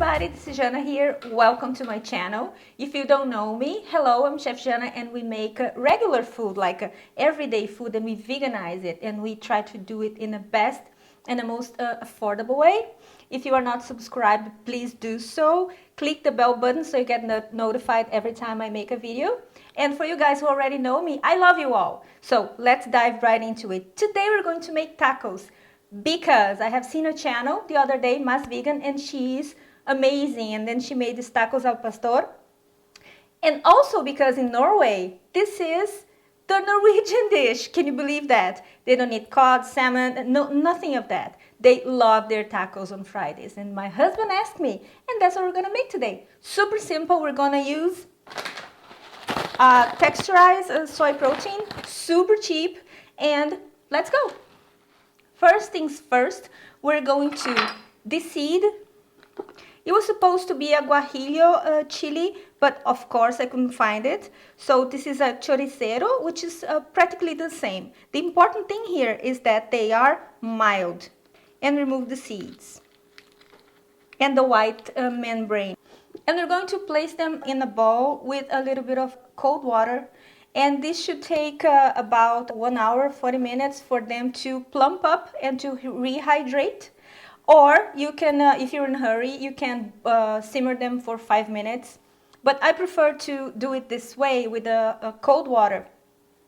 everybody, this is Jana here. Welcome to my channel. If you don't know me, hello, I'm Chef Jana and we make regular food, like everyday food, and we veganize it and we try to do it in the best and the most affordable way. If you are not subscribed, please do so. Click the bell button so you get notified every time I make a video. And for you guys who already know me, I love you all. So let's dive right into it. Today we're going to make tacos because I have seen a channel the other day, Mas Vegan, and she's amazing. And then she made these tacos al pastor. And also because in Norway, this is the Norwegian dish. Can you believe that? They don't eat cod, salmon, no, nothing of that. They love their tacos on Fridays. And my husband asked me, and that's what we're gonna make today. Super simple. We're gonna use texturized soy protein, super cheap, and let's go. First things first, we're going to deseed. It was supposed to be a guajillo chili, but of course I couldn't find it. So this is a choricero, which is practically the same. The important thing here is that they are mild. And remove the seeds and the white membrane. And we're going to place them in a bowl with a little bit of cold water. And this should take about 1 hour, 40 minutes for them to plump up and to rehydrate. Or you can, if you're in a hurry, you can simmer them for 5 minutes. But I prefer to do it this way with a cold water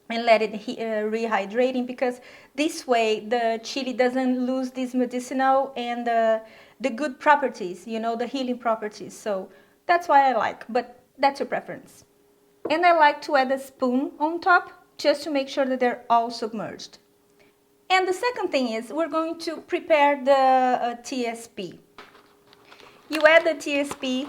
and let it rehydrating, because this way the chili doesn't lose these medicinal and the good properties, you know, the healing properties. So that's why I like, but that's your preference. And I like to add a spoon on top just to make sure that they're all submerged. And the second thing is we're going to prepare the TSP. You add the TSP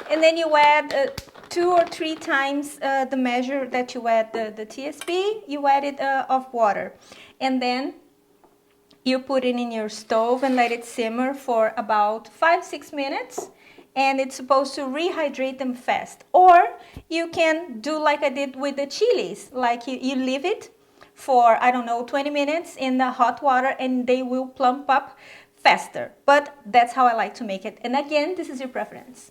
and then you add 2 or 3 times the measure that you add the TSP, you add it of water. And then you put it in your stove and let it simmer for about 5-6 minutes. And it's supposed to rehydrate them fast. Or you can do like I did with the chilies. Like you leave it for, I don't know, 20 minutes in the hot water and they will plump up faster. But that's how I like to make it. And again, this is your preference.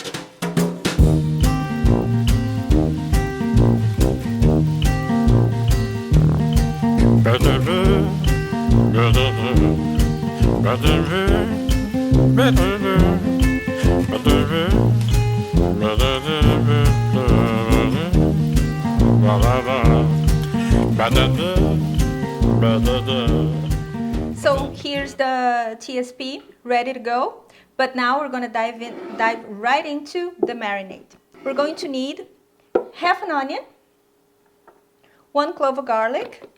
So here's the TSP ready to go, but now we're going to dive right into the marinade. We're going to need half an onion, 1 clove of garlic,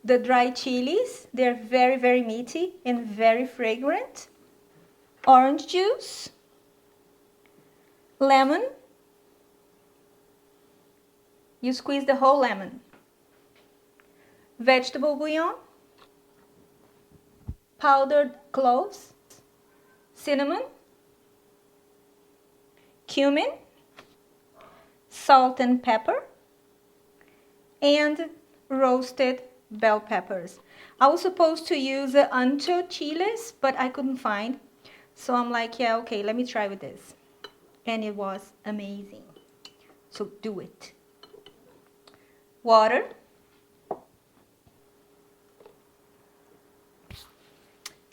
the dry chilies, they're very, very meaty and very fragrant, orange juice, lemon, you squeeze the whole lemon, vegetable bouillon, powdered cloves, cinnamon, cumin, salt and pepper, and roasted bell peppers. I was supposed to use ancho chiles, but I couldn't find. So I'm like, yeah, okay, let me try with this. And it was amazing. So do it. Water.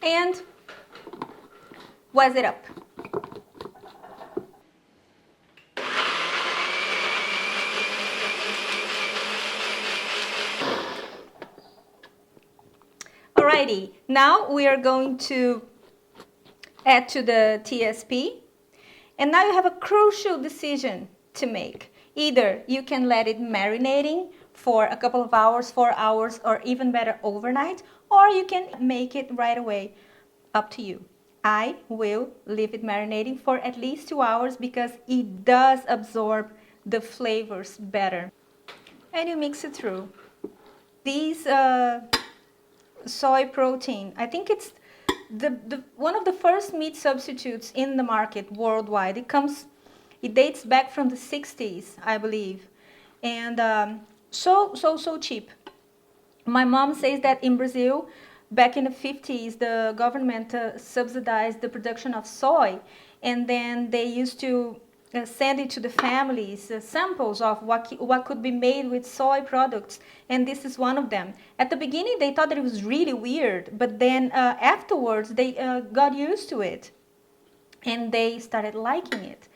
And whiz it up. Alrighty, now we are going to add to the TSP. And now you have a crucial decision to make. Either you can let it marinating for a couple of hours, 4 hours, or even better overnight, or you can make it right away. Up to you. I will leave it marinating for at least 2 hours because it does absorb the flavors better. And you mix it through. These soy protein, I think it's one of the first meat substitutes in the market worldwide. It dates back from the 60s, I believe, and so cheap. My mom says that in Brazil, back in the 50s, the government subsidized the production of soy, and then they used to send it to the families, samples of what could be made with soy products, and this is one of them. At the beginning, they thought that it was really weird, but then afterwards, they got used to it, and they started liking it.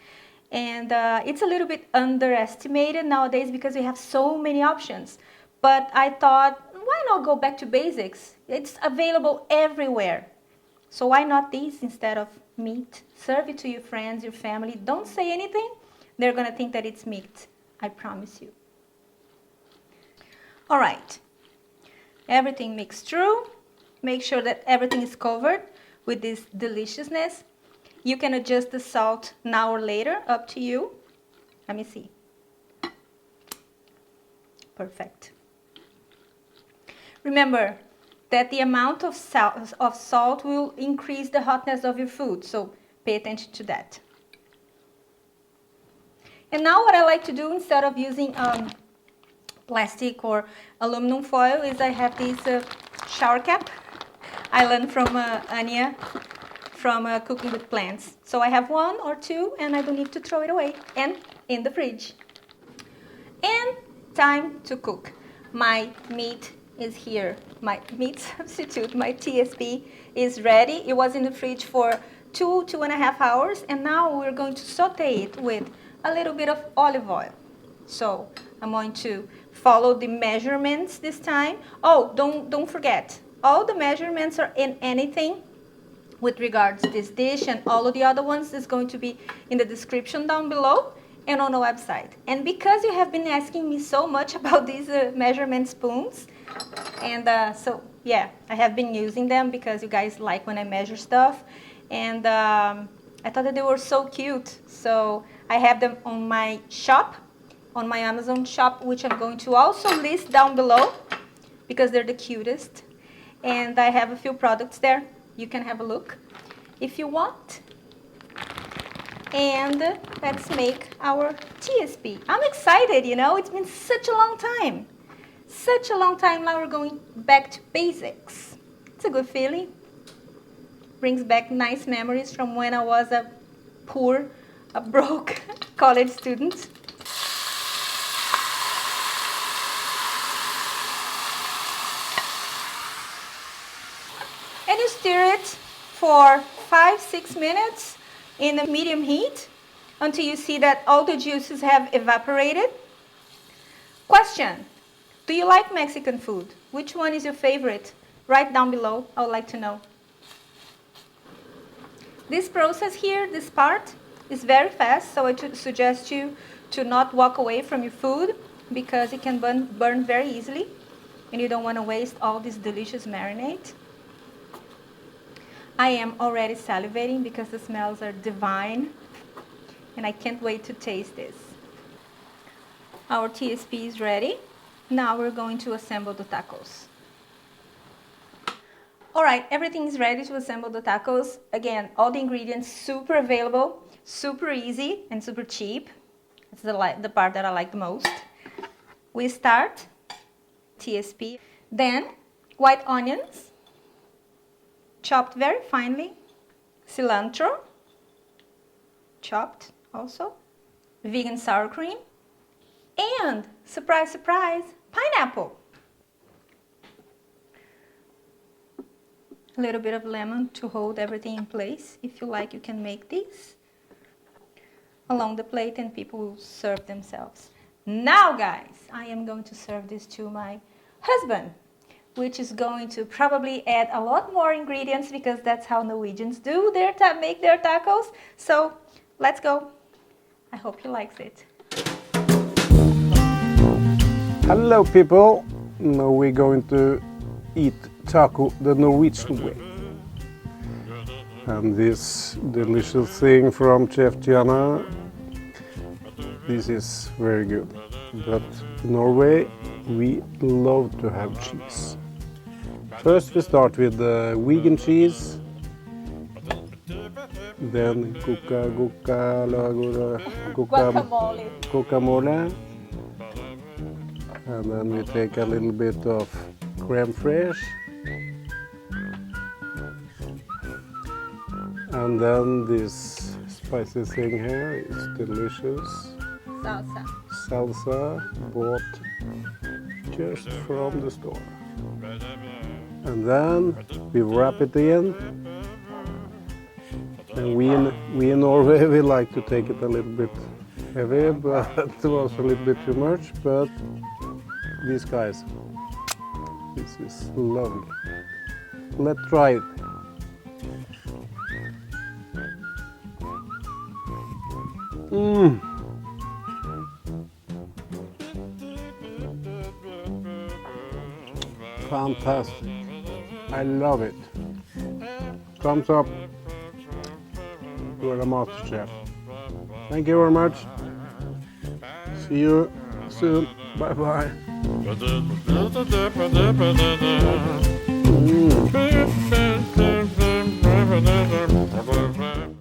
And it's a little bit underestimated nowadays because we have so many options. But I thought, why not go back to basics? It's available everywhere. So why not these instead of meat? Serve it to your friends, your family. Don't say anything. They're going to think that it's meat. I promise you. All right. Everything mixed through. Make sure that everything is covered with this deliciousness. You can adjust the salt now or later, up to you. Let me see. Perfect. Remember that the amount of salt will increase the hotness of your food, so pay attention to that. And now what I like to do, instead of using plastic or aluminum foil, is I have this shower cap. I learned from Anya from cooking with plants. So I have one or two, and I don't need to throw it away, and in the fridge. And time to cook. My meat is here. My meat substitute, my TSP, is ready. It was in the fridge for 2.5 hours, and now we're going to saute it with a little bit of olive oil. So I'm going to follow the measurements this time. Oh, don't forget, all the measurements are in anything with regards to this dish, and all of the other ones is going to be in the description down below and on the website. And because you have been asking me so much about these measurement spoons, and so yeah, I have been using them because you guys like when I measure stuff, and I thought that they were so cute. So I have them on my shop, on my Amazon shop, which I'm going to also list down below because they're the cutest. And I have a few products there. You can have a look if you want. And let's make our TSP. I'm excited, you know, it's been such a long time. Such a long time. Now we're going back to basics. It's a good feeling. Brings back nice memories from when I was a broke college student. And you stir it for 5-6 minutes in a medium heat until you see that all the juices have evaporated. Question: do you like Mexican food? Which one is your favorite? Write down below. I would like to know. This process here, this part, is very fast, so I suggest you to not walk away from your food because it can burn very easily, and you don't want to waste all this delicious marinade. I am already salivating because the smells are divine, and I can't wait to taste this. Our TSP is ready. Now we're going to assemble the tacos. All right, everything is ready to assemble the tacos. Again, all the ingredients super available, super easy, and super cheap. It's the part that I like the most. We start TSP, then white onions, chopped very finely, cilantro, chopped also, vegan sour cream, and, surprise, surprise, pineapple. A little bit of lemon to hold everything in place. If you like, you can make these along the plate and people will serve themselves. Now, guys, I am going to serve this to my husband, which is going to probably add a lot more ingredients because that's how Norwegians do make their tacos. So let's go. I hope he likes it. Hello people, now we're going to eat taco the Norwegian way. And this delicious thing from Chef Jana, this is very good. But in Norway, we love to have cheese. First we start with the vegan cheese, then guacamole, and then we take a little bit of creme fraiche, and then this spicy thing here is delicious. Salsa. Salsa bought just from the store. And then we wrap it in. And we in Norway, we like to take it a little bit heavy, but it was a little bit too much. But these guys, this is lovely. Let's try it. Mmm. Fantastic. I love it. Thumbs up. You are a master chef. Thank you very much. See you soon. Bye bye.